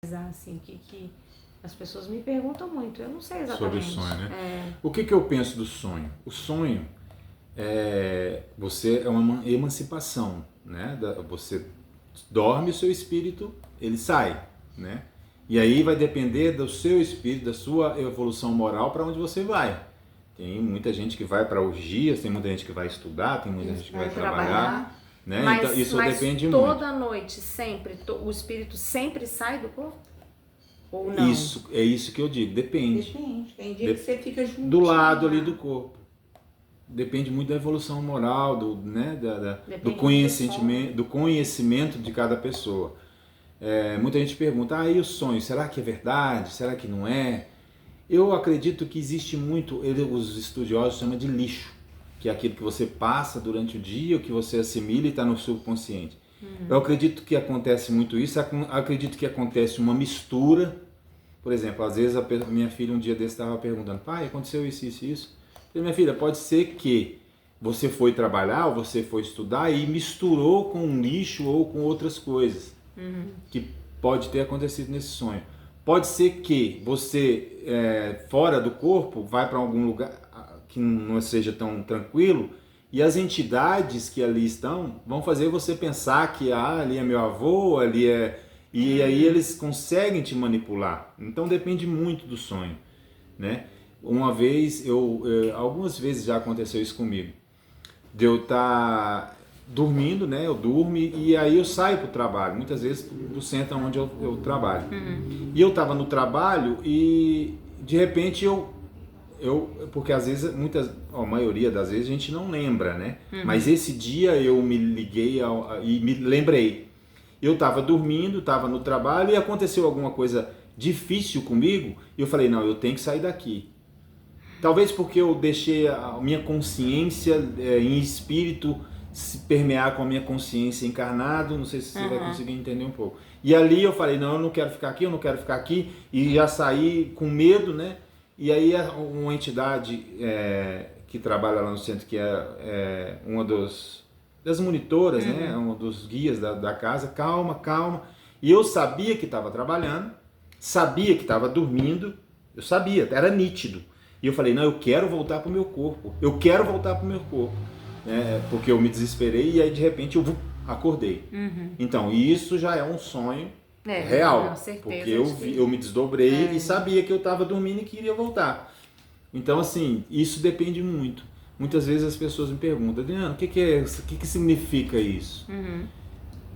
assim, que as pessoas me perguntam muito, eu não sei exatamente. Sobre o sonho, né? O que eu penso do sonho? O sonho é uma emancipação, né? Você dorme, o seu espírito ele sai, né? E aí vai depender do seu espírito, da sua evolução moral, para onde você vai. Tem muita gente que vai para orgias, tem muita gente que vai estudar, tem muita gente que vai trabalhar, né? Mas, então, isso mas depende muito. Toda noite, sempre, o espírito sempre sai do corpo? Ou não? Isso, é isso que eu digo, depende. Depende. Tem dia que você fica juntinho do lado ali lá. do corpo. Depende muito da evolução moral, do Depende do conhecimento de cada pessoa. Muita gente pergunta, e o sonho, será que é verdade? Será que não é? Eu acredito que existe muito, os estudiosos chamam de lixo, que é aquilo que você passa durante o dia, o que você assimila e está no subconsciente. Eu acredito que acontece muito isso, acredito que acontece uma mistura. Por exemplo, às vezes minha filha um dia desse estava perguntando, pai, aconteceu isso, isso, isso. Eu falei, minha filha, pode ser que você foi trabalhar ou você foi estudar e misturou com um lixo ou com outras coisas que pode ter acontecido nesse sonho. Pode ser que você, fora do corpo, vai para algum lugar que não seja tão tranquilo e as entidades que ali estão vão fazer você pensar que ali é meu avô, ali é... E aí eles conseguem te manipular. Então depende muito do sonho, né? Uma vez, algumas vezes já aconteceu isso comigo. De eu estar dormindo, né? Eu durmo e aí eu saio para o trabalho. Muitas vezes do centro onde eu trabalho. E eu estava no trabalho e de repente porque às vezes, a maioria das vezes a gente não lembra, né? Mas esse dia eu me liguei e me lembrei. Eu estava dormindo, estava no trabalho e aconteceu alguma coisa difícil comigo e eu falei, não, eu tenho que sair daqui. Talvez porque eu deixei a minha consciência em espírito se permear com a minha consciência encarnado, não sei se você vai conseguir entender um pouco. E ali eu falei, não, eu não quero ficar aqui, eu não quero ficar aqui, e já saí com medo, né? E aí uma entidade que trabalha lá no centro, que é uma das monitoras, né? Um dos guias da casa, calma, calma. E eu sabia que estava trabalhando, sabia que estava dormindo, eu sabia, era nítido. E eu falei, não, eu quero voltar para o meu corpo, porque eu me desesperei e aí de repente eu acordei. Então, isso já é um sonho real, porque eu me desdobrei e sabia que eu estava dormindo e queria voltar. Então, assim, isso depende muito. Muitas vezes as pessoas me perguntam, Adriano, o que significa isso?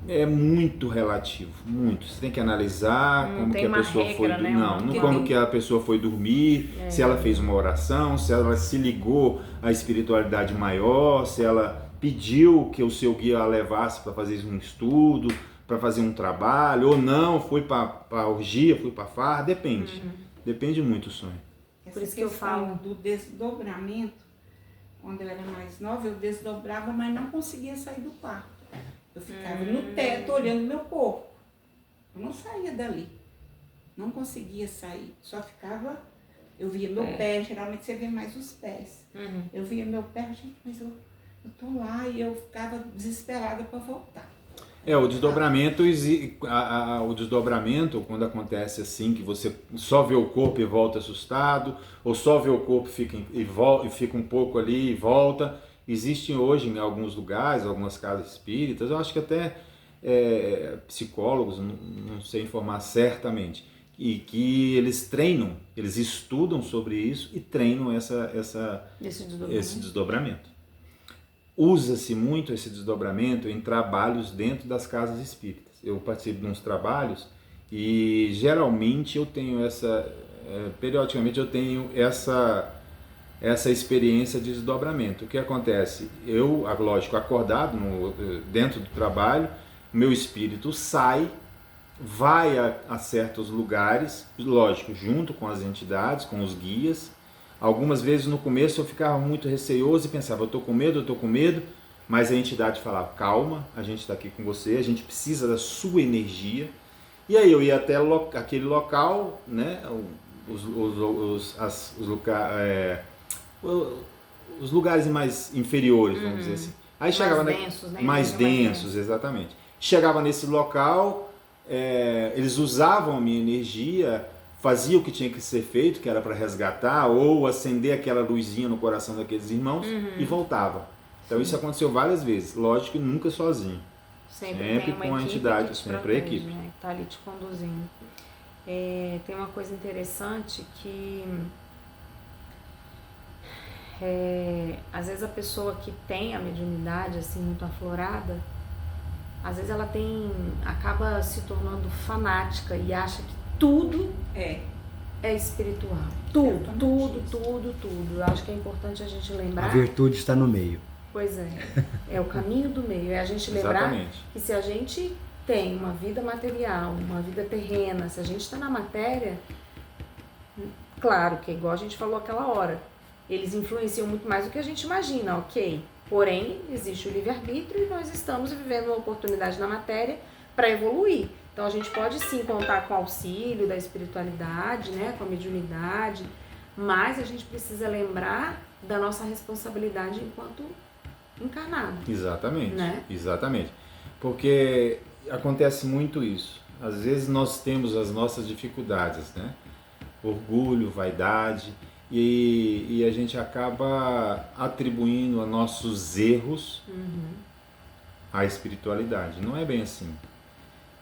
É muito relativo, muito. Você tem que analisar como que a pessoa foi dormir. Não como que a pessoa foi dormir, se ela fez uma oração, se ela se ligou à espiritualidade maior, se ela pediu que o seu guia a levasse para fazer um estudo, para fazer um trabalho, ou não, foi para a orgia, foi para farra, depende. Depende muito do sonho. Por isso que eu falo do desdobramento, quando eu era mais nova, eu desdobrava, mas não conseguia sair do quarto. Eu ficava no teto olhando meu corpo. Eu não saía dali. Não conseguia sair. Só ficava... Eu via meu pé, geralmente você vê mais os pés. Eu via meu pé, gente, mas eu tô lá e eu ficava desesperada para voltar. O desdobramento, quando acontece assim, que você só vê o corpo e volta assustado, ou só vê o corpo e fica um pouco ali e volta. Existem hoje em alguns lugares, algumas casas espíritas, eu acho que até psicólogos, não sei informar certamente, e que eles treinam, eles estudam sobre isso e treinam esse desdobramento. Usa-se muito esse desdobramento em trabalhos dentro das casas espíritas. Eu participo de uns trabalhos e geralmente eu tenho periodicamente eu tenho essa experiência de desdobramento. O que acontece? Eu, lógico, acordado dentro do trabalho, meu espírito sai, vai a certos lugares, lógico, junto com as entidades, com os guias. Algumas vezes no começo eu ficava muito receoso e pensava, eu estou com medo, mas a entidade falava, calma, a gente está aqui com você, a gente precisa da sua energia. E aí eu ia até aquele local, né, os lugares mais inferiores, vamos dizer assim. Aí chegava mais densos, né? Mais densos, exatamente. Chegava nesse local, eles usavam a minha energia, faziam o que tinha que ser feito, que era para resgatar, ou acender aquela luzinha no coração daqueles irmãos e voltava. Então isso aconteceu várias vezes, lógico que nunca sozinho. Sempre tem uma com a equipe entidade, que te sempre a protege, equipe. né, que tá ali te conduzindo. Tem uma coisa interessante que às vezes a pessoa que tem a mediunidade assim muito aflorada, às vezes ela acaba se tornando fanática e acha que tudo é espiritual. Tudo. Eu acho que é importante a gente lembrar. A virtude está no meio. Pois é o caminho do meio. É a gente lembrar que se a gente tem uma vida material, uma vida terrena, se a gente está na matéria, claro que igual a gente falou aquela hora, eles influenciam muito mais do que a gente imagina, ok? Porém, existe o livre-arbítrio e nós estamos vivendo uma oportunidade na matéria para evoluir. Então a gente pode sim contar com o auxílio da espiritualidade, né, com a mediunidade, mas a gente precisa lembrar da nossa responsabilidade enquanto encarnado. Exatamente, né? Exatamente. Porque acontece muito isso. Às vezes nós temos as nossas dificuldades, né? Orgulho, vaidade, e a gente acaba atribuindo a nossos erros à espiritualidade. Não é bem assim.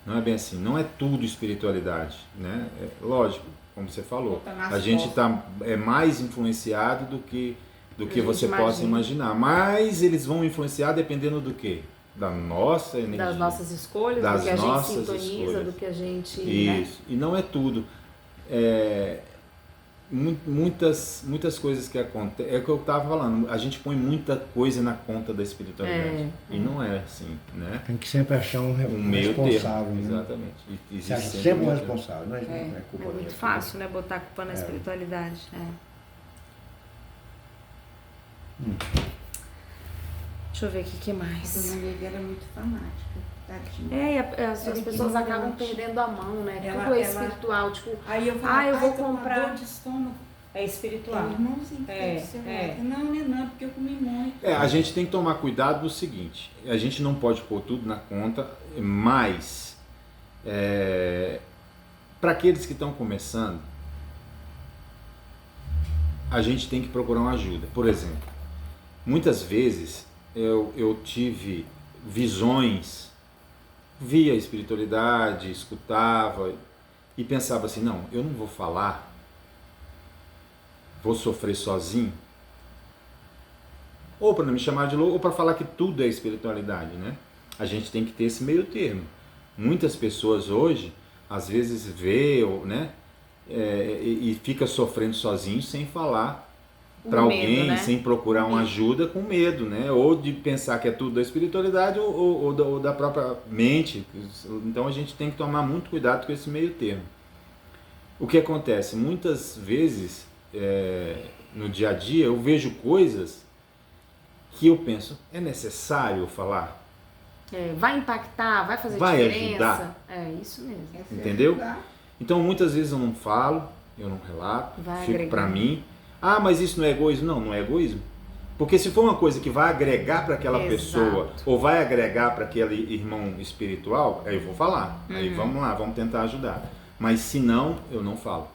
Não é tudo espiritualidade, né? Lógico, como você falou, a gente é mais influenciado do que você possa imaginar. Mas eles vão influenciar dependendo do quê? Da nossa energia. Das nossas escolhas, do que a gente sintoniza, do que a gente... Isso, né? E não é tudo. Muitas coisas que acontecem, é o que eu estava falando, a gente põe muita coisa na conta da espiritualidade. E não é assim, né? Tem que sempre achar um meio responsável. Termo, né? exatamente. Você acha sempre um responsável, não é culpa muito minha. fácil, né? Botar a culpa na espiritualidade. Deixa eu ver o que mais. A dona Lívia era muito fanática, tadinha. E as pessoas acabam perdendo a mão, né? Tudo é espiritual, tipo, aí eu falava, eu vou tô comprar. com dor de estômago. É espiritual. Irmãozinho, não, porque eu comi muito. A gente tem que tomar cuidado no seguinte, a gente não pode pôr tudo na conta, mas para aqueles que estão começando, a gente tem que procurar uma ajuda. Por exemplo, muitas vezes eu tive visões, via a espiritualidade, escutava e pensava assim, não, eu não vou falar, vou sofrer sozinho, ou para não me chamar de louco, ou para falar que tudo é espiritualidade, né? A gente tem que ter esse meio termo. Muitas pessoas hoje, às vezes vê, né, e fica sofrendo sozinho sem falar para alguém, né? Sem procurar uma ajuda, com medo, né? Ou de pensar que é tudo da espiritualidade ou da própria mente. Então a gente tem que tomar muito cuidado com esse meio termo. O que acontece? Muitas vezes, no dia a dia, eu vejo coisas que eu penso, é necessário falar? Vai impactar, vai fazer vai diferença? Ajudar? É isso mesmo. Entendeu? Então muitas vezes eu não falo, eu não relato, fico para mim. Ah, mas isso não é egoísmo? Não, não é egoísmo. Porque se for uma coisa que vai agregar para aquela pessoa, ou vai agregar para aquele irmão espiritual, aí eu vou falar. Aí vamos lá, vamos tentar ajudar. Mas se não, eu não falo.